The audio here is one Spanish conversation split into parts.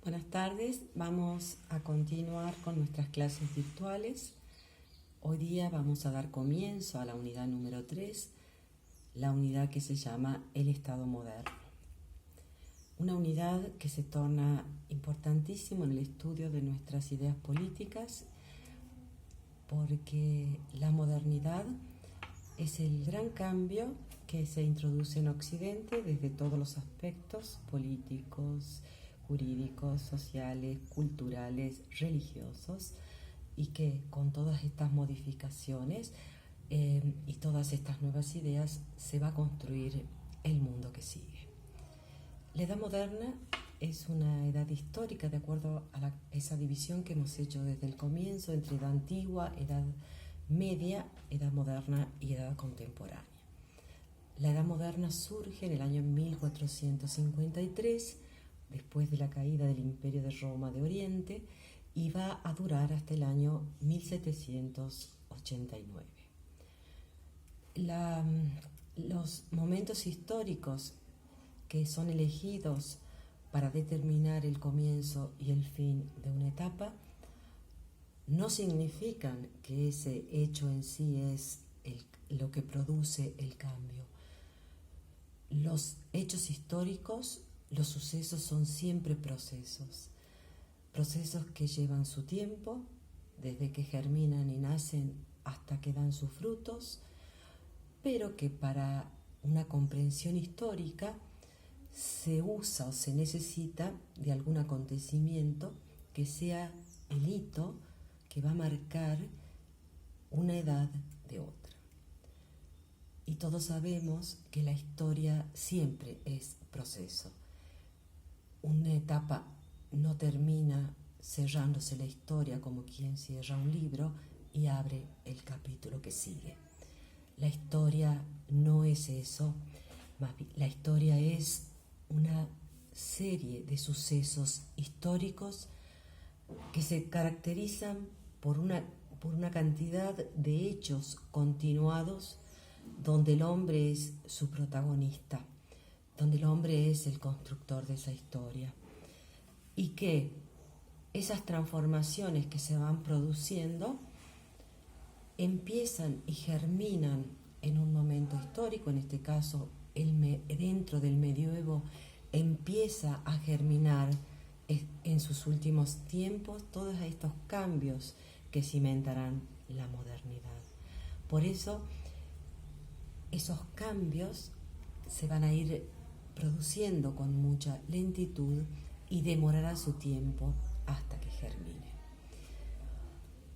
buenas tardes. Vamos a continuar con nuestras clases virtuales. Hoy día vamos a dar comienzo a la unidad número 3, la unidad que se llama El Estado Moderno. Una unidad que se torna importantísimo en el estudio de nuestras ideas políticas, porque la modernidad es el gran cambio que se introduce en Occidente desde todos los aspectos políticos, jurídicos, sociales, culturales, religiosos, y que con todas estas modificaciones y todas estas nuevas ideas se va a construir el mundo que sigue. La Edad Moderna es una edad histórica de acuerdo a esa división que hemos hecho desde el comienzo entre Edad Antigua, Edad Media, Edad Moderna y Edad Contemporánea. La Edad Moderna surge en el año 1453, después de la caída del Imperio de Roma de Oriente, y va a durar hasta el año 1789. Los momentos históricos que son elegidos para determinar el comienzo y el fin de una etapa no significan que ese hecho en sí es lo que produce el cambio. Los hechos históricos, los sucesos son siempre procesos que llevan su tiempo, desde que germinan y nacen hasta que dan sus frutos, pero que para una comprensión histórica se usa o se necesita de algún acontecimiento que sea el hito que va a marcar una edad de otra. Y todos sabemos que la historia siempre es proceso. Una etapa no termina cerrándose la historia como quien cierra un libro y abre el capítulo que sigue. La historia no es eso, la historia es una serie de sucesos históricos que se caracterizan por una cantidad de hechos continuados donde el hombre es su protagonista, donde el hombre es el constructor de esa historia, y que esas transformaciones que se van produciendo empiezan y germinan en un momento histórico. En este caso, dentro del medioevo empieza a germinar en sus últimos tiempos todos estos cambios que cimentarán la modernidad. Por eso, esos cambios se van a ir produciendo con mucha lentitud y demorará su tiempo hasta que germine.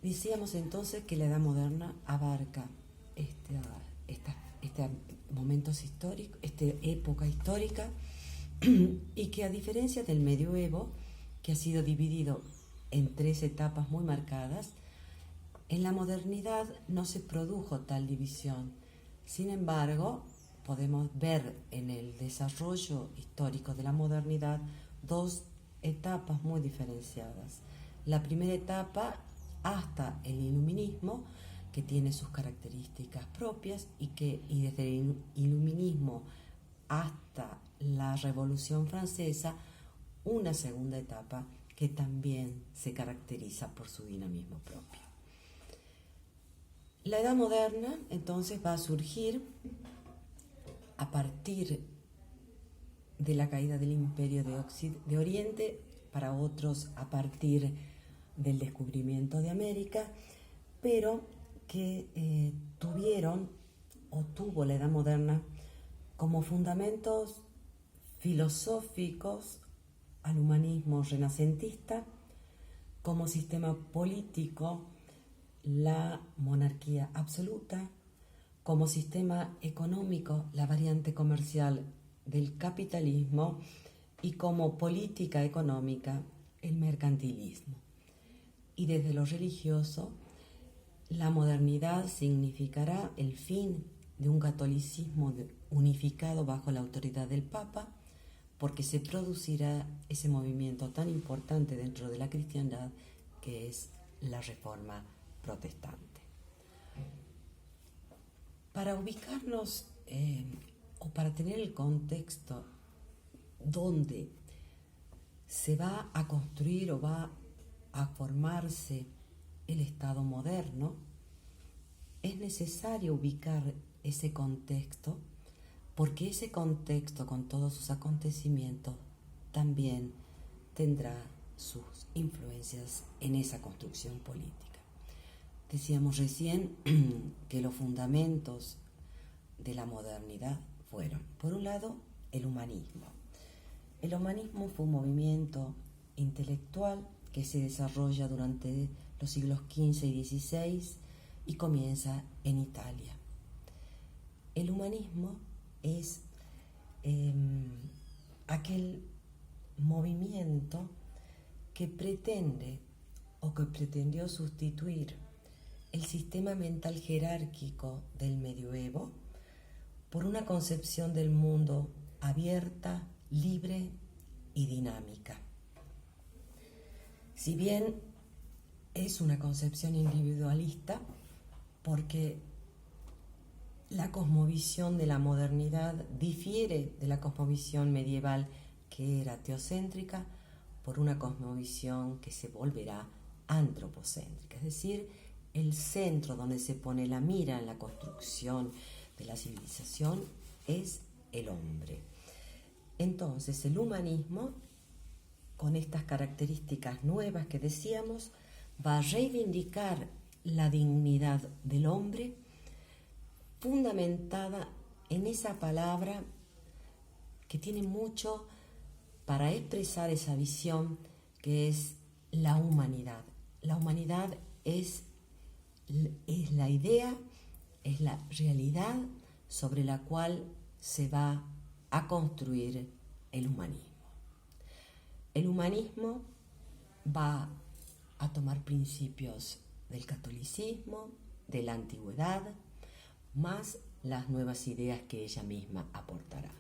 Decíamos entonces que la Edad Moderna abarca este momentos históricos, esta época histórica, y que a diferencia del medioevo, que ha sido dividido en 3 etapas muy marcadas, en la modernidad no se produjo tal división. Sin embargo, podemos ver en el desarrollo histórico de la modernidad 2 etapas muy diferenciadas. La primera etapa hasta el iluminismo, que tiene sus características propias, y desde el iluminismo hasta la Revolución Francesa, una segunda etapa que también se caracteriza por su dinamismo propio. La Edad Moderna entonces va a surgir a partir de la caída del Imperio de Oriente, para otros a partir del descubrimiento de América, pero que tuvo la Edad Moderna como fundamentos filosóficos al humanismo renacentista, como sistema político la monarquía absoluta, como sistema económico la variante comercial del capitalismo, y como política económica el mercantilismo. Y desde lo religioso, la modernidad significará el fin de un catolicismo unificado bajo la autoridad del Papa, porque se producirá ese movimiento tan importante dentro de la cristiandad que es la Reforma Protestante. Para ubicarnos o para tener el contexto donde se va a construir o va a formarse el Estado moderno, es necesario ubicar ese contexto, porque ese contexto con todos sus acontecimientos también tendrá sus influencias en esa construcción política. Decíamos recién que los fundamentos de la modernidad fueron, por un lado, el humanismo. El humanismo fue un movimiento intelectual que se desarrolla durante los siglos XV y XVI y comienza en Italia. El humanismo es aquel movimiento que pretende o que pretendió sustituir el sistema mental jerárquico del medioevo por una concepción del mundo abierta, libre y dinámica. Si bien es una concepción individualista, porque la cosmovisión de la modernidad difiere de la cosmovisión medieval, que era teocéntrica, por una cosmovisión que se volverá antropocéntrica, es decir, el centro donde se pone la mira en la construcción de la civilización es el hombre. Entonces, el humanismo, con estas características nuevas que decíamos, va a reivindicar la dignidad del hombre, fundamentada en esa palabra que tiene mucho para expresar esa visión, que es la humanidad. La humanidad es la idea, es la realidad sobre la cual se va a construir el humanismo. El humanismo va a tomar principios del catolicismo, de la antigüedad, más las nuevas ideas que ella misma aportará.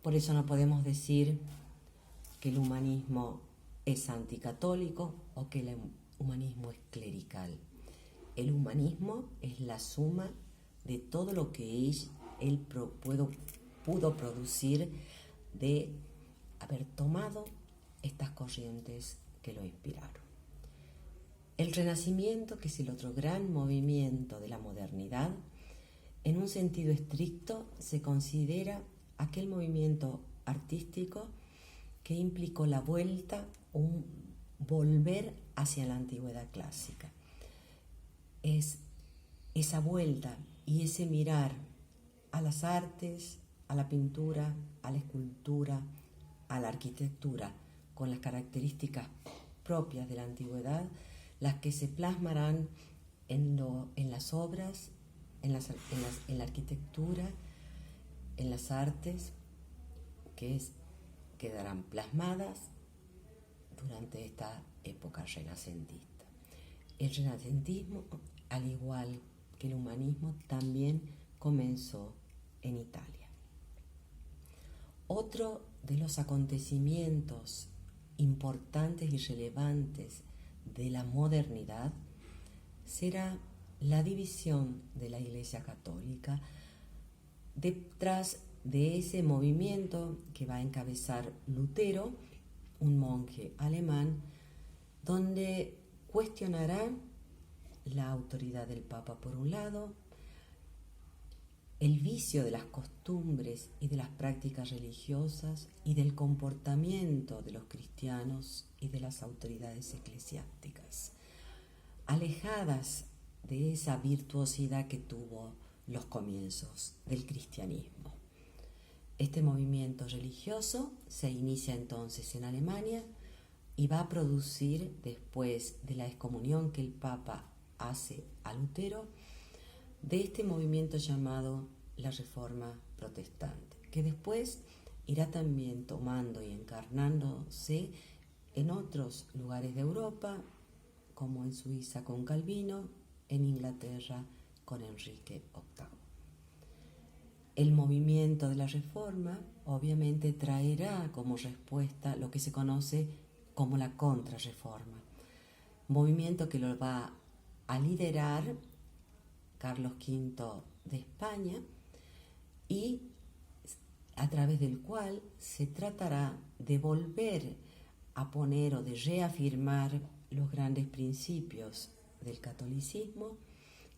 Por eso no podemos decir que el humanismo es anticatólico o que el humanismo es clerical. El humanismo es la suma de todo lo que él pudo producir de haber tomado estas corrientes que lo inspiraron. El Renacimiento, que es el otro gran movimiento de la modernidad, en un sentido estricto se considera aquel movimiento artístico que implicó la vuelta, un volver hacia la antigüedad clásica. Es esa vuelta y ese mirar a las artes, a la pintura, a la escultura, a la arquitectura, con las características propias de la antigüedad, las que se plasmarán en las obras, en la arquitectura, en las artes, que quedarán plasmadas durante esta época renacentista. El renacentismo, al igual que el humanismo, también comenzó en Italia. Otro de los acontecimientos importantes y relevantes de la modernidad será la división de la Iglesia Católica detrás de ese movimiento que va a encabezar Lutero, un monje alemán, donde cuestionará la autoridad del Papa por un lado, el vicio de las costumbres y de las prácticas religiosas y del comportamiento de los cristianos y de las autoridades eclesiásticas, alejadas de esa virtuosidad que tuvo los comienzos del cristianismo. Este movimiento religioso se inicia entonces en Alemania y va a producir, después de la excomunión que el Papa hace a Lutero, de este movimiento llamado la Reforma Protestante, que después irá también tomando y encarnándose en otros lugares de Europa, como en Suiza con Calvino, en Inglaterra con Enrique VIII. El movimiento de la Reforma obviamente traerá como respuesta lo que se conoce como la Contrarreforma, movimiento que lo va a liderar Carlos V de España y a través del cual se tratará de volver a poner o de reafirmar los grandes principios del catolicismo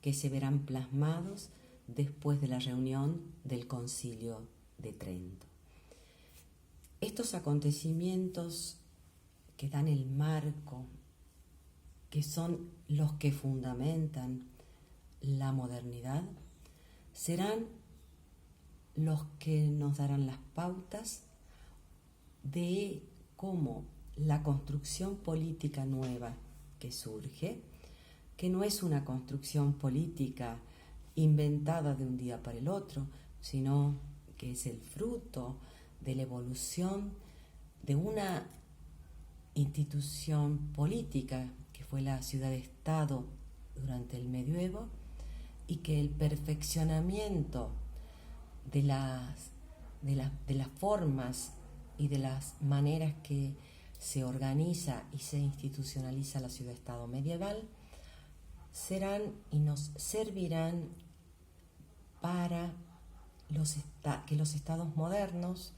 que se verán plasmados después de la reunión del Concilio de Trento. Estos acontecimientos que dan el marco, que son los que fundamentan la modernidad, serán los que nos darán las pautas de cómo la construcción política nueva que surge, que no es una construcción política inventada de un día para el otro, sino que es el fruto de la evolución de una institución política que fue la ciudad-estado durante el medioevo, y que el perfeccionamiento de las formas y de las maneras que se organiza y se institucionaliza la ciudad-estado medieval serán y nos servirán para que los estados modernos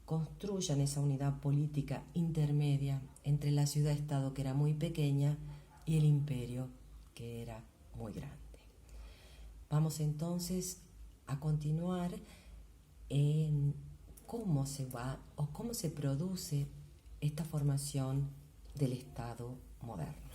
construyan esa unidad política intermedia entre la ciudad-estado, que era muy pequeña, y el imperio, que era muy grande. Vamos entonces a continuar en cómo se va o cómo se produce esta formación del Estado moderno.